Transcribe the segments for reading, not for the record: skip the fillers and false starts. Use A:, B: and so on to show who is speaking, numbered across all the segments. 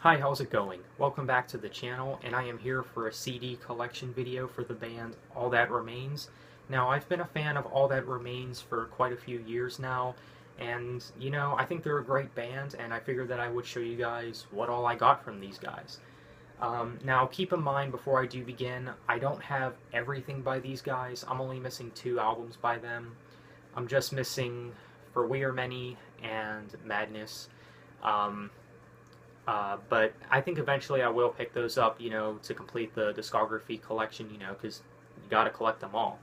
A: Hi, how's it going? Welcome back to the channel, and I am here for a CD collection video for the band All That Remains. Now, I've been a fan of All That Remains for quite a few years now, and, I think they're a great band, and I figured that I would show you guys what all I got from these guys. Now, keep in mind, before I do begin, I don't have everything by these guys. I'm only missing 2 albums by them. I'm just missing For We Are Many and Madness. Um, but I think eventually I will pick those up, to complete the discography collection, because you got to collect them all.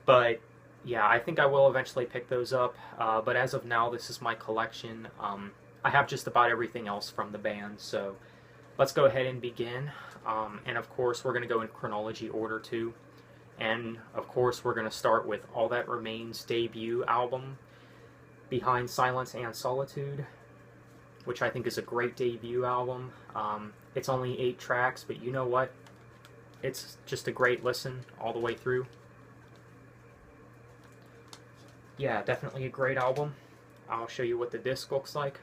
A: But yeah, I think I will eventually pick those up. But as of now, this is my collection. I have just about everything else from the band, so let's go ahead and begin. And of course, we're going to go in chronology order too. And of course, we're going to start with All That Remains' debut album, Behind Silence and Solitude, which I think is a great debut album. It's only 8 tracks, but you know what? It's just a great listen all the way through. Yeah, definitely a great album. I'll show you what the disc looks like.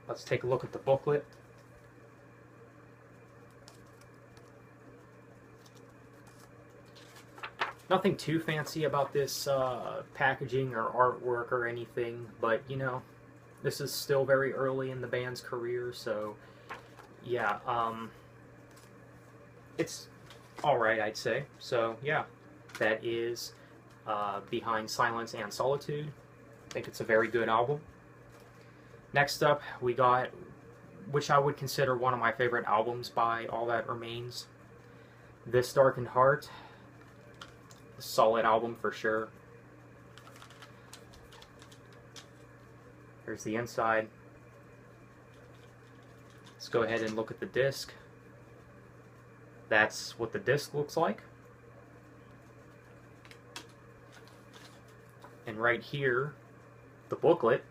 A: Let's take a look at the booklet. Nothing too fancy about this packaging or artwork or anything, but this is still very early in the band's career, so yeah, it's alright, I'd say. So yeah, that is Behind Silence and Solitude. I think it's a very good album. Next up, we got, which I would consider one of my favorite albums by All That Remains, This Darkened Heart. Solid album for sure. Here's the inside. Let's go ahead and look at the disc. That's what the disc looks like. And right here, the booklet.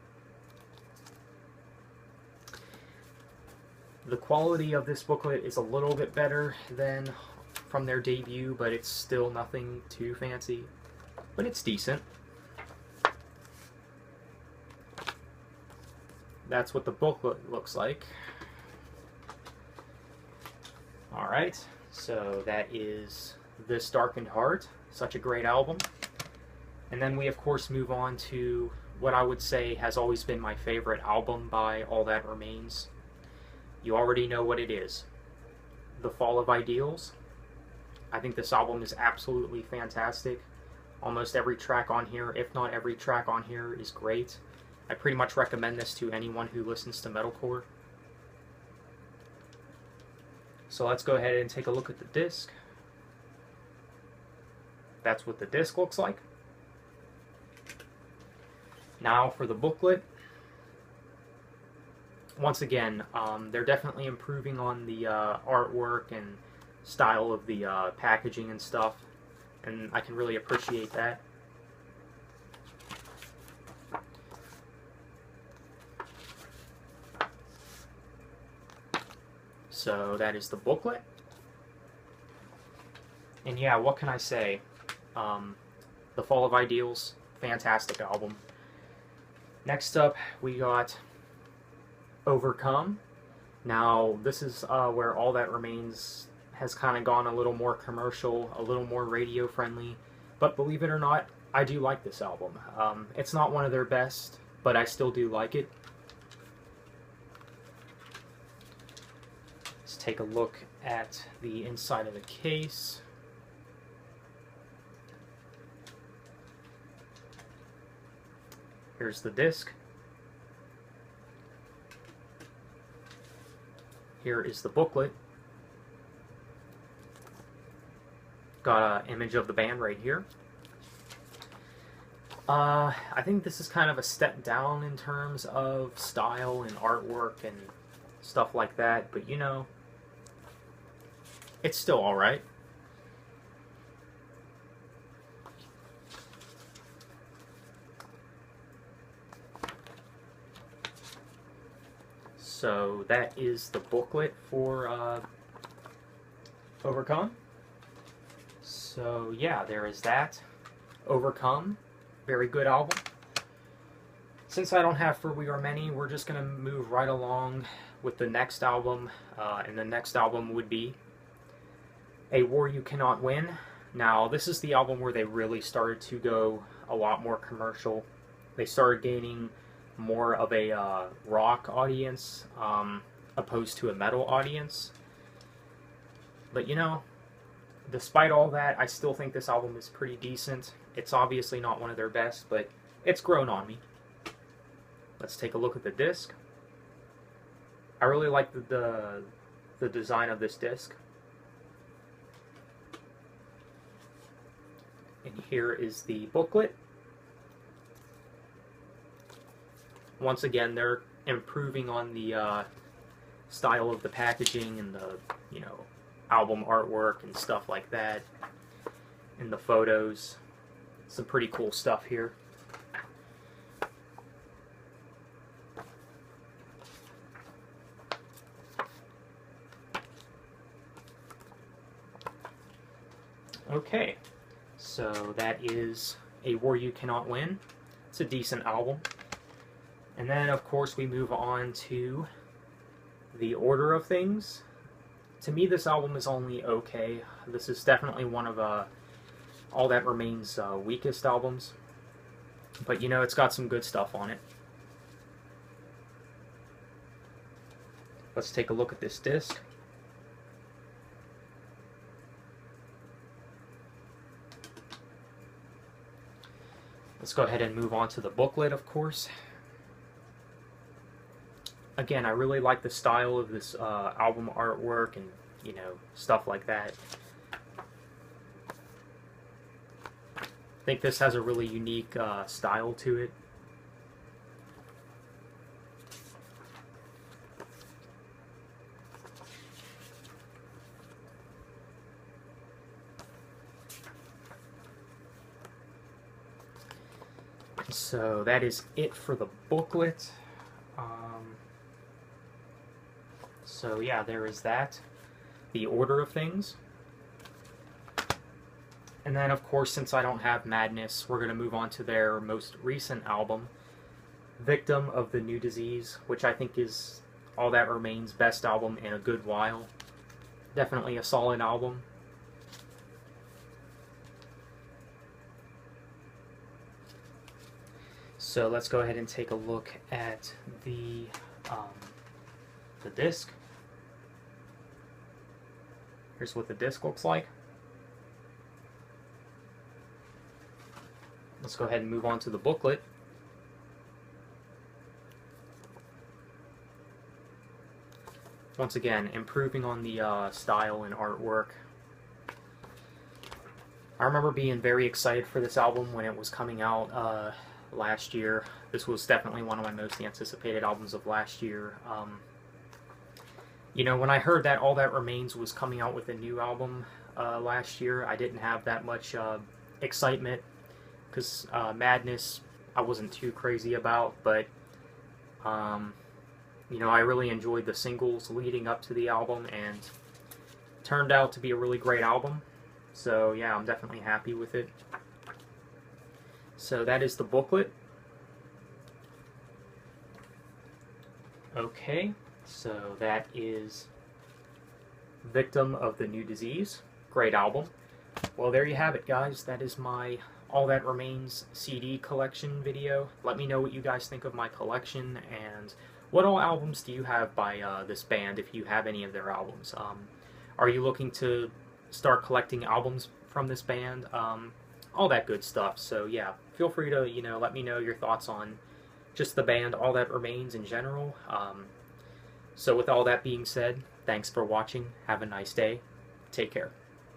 A: The quality of this booklet is a little bit better than from their debut, but it's still nothing too fancy, but it's decent. That's what the booklet looks like. Alright, so that is This Darkened Heart, such a great album. And then we of course move on to what I would say has always been my favorite album by All That Remains. You already know what it is. The Fall of Ideals. I think this album is absolutely fantastic. Almost every track on here, if not every track on here, is great. I pretty much recommend this to anyone who listens to metalcore. So let's go ahead and take a look at the disc. That's what the disc looks like. Now for the booklet. Once again, they're definitely improving on the artwork and style of the packaging and stuff, and I can really appreciate that. So that is the booklet, and yeah, what can I say? The Fall of Ideals, fantastic album. Next up, we got Overcome. Now, this is where All That Remains has kind of gone a little more commercial, a little more radio friendly, but believe it or not, I do like this album. It's not one of their best, but I still do like it. Let's take a look at the inside of the case. Here's the disc. Here is the booklet. Got an image of the band right here. I think this is kind of a step down in terms of style and artwork and stuff like that, but it's still alright. So that is the booklet for Overcome. So yeah, there is that. Overcome, very good album. since I don't have For We Are Many, we're just going to move right along with the next album, and the next album would be A War You Cannot Win. Now, this is the album where they really started to go a lot more commercial. They started gaining more of a rock audience, opposed to a metal audience. But you know, despite all that, I still think this album is pretty decent. It's obviously not one of their best, but it's grown on me. Let's take a look at the disc. I really like the design of this disc. And here is the booklet. Once again, they're improving on the style of the packaging and the, you know, album artwork and stuff like that. And the photos. Some pretty cool stuff here. Okay, so that is A War You Cannot Win. It's a decent album. And then, of course, we move on to The Order of Things. To me, this album is only okay. This is definitely one of All That Remains' weakest albums. But, you know, it's got some good stuff on it. Let's take a look at this disc. Let's go ahead and move on to the booklet, of course. Again, I really like the style of this album artwork and, you know, stuff like that. I think this has a really unique style to it. So that is it for the booklet. So yeah, there is that. The Order of Things. And then, of course, since I don't have Madness, we're going to move on to their most recent album, Victim of the New Disease, which I think is All That Remains' best album in a good while. Definitely a solid album. So let's go ahead and take a look at the disc. Here's what the disc looks like. Let's go ahead and move on to the booklet. Once again, improving on the style and artwork. I remember being very excited for this album when it was coming out last year. This was definitely one of my most anticipated albums of last year. You know, when I heard that All That Remains was coming out with a new album last year, I didn't have that much excitement, because Madness I wasn't too crazy about, but you know, I really enjoyed the singles leading up to the album, and it turned out to be a really great album. So yeah, I'm definitely happy with it. So that is the booklet. Okay, so that is Victim of the New Disease. Great album. Well, there you have it, guys. That is my All That Remains CD collection video. Let me know what you guys think of my collection, and what all albums do you have by this band, if you have any of their albums. Are you looking to start collecting albums from this band? All that good stuff. So yeah, feel free to, you know, let me know your thoughts on just the band All That Remains in general. So with all that being said, thanks for watching. Have a nice day. Take care.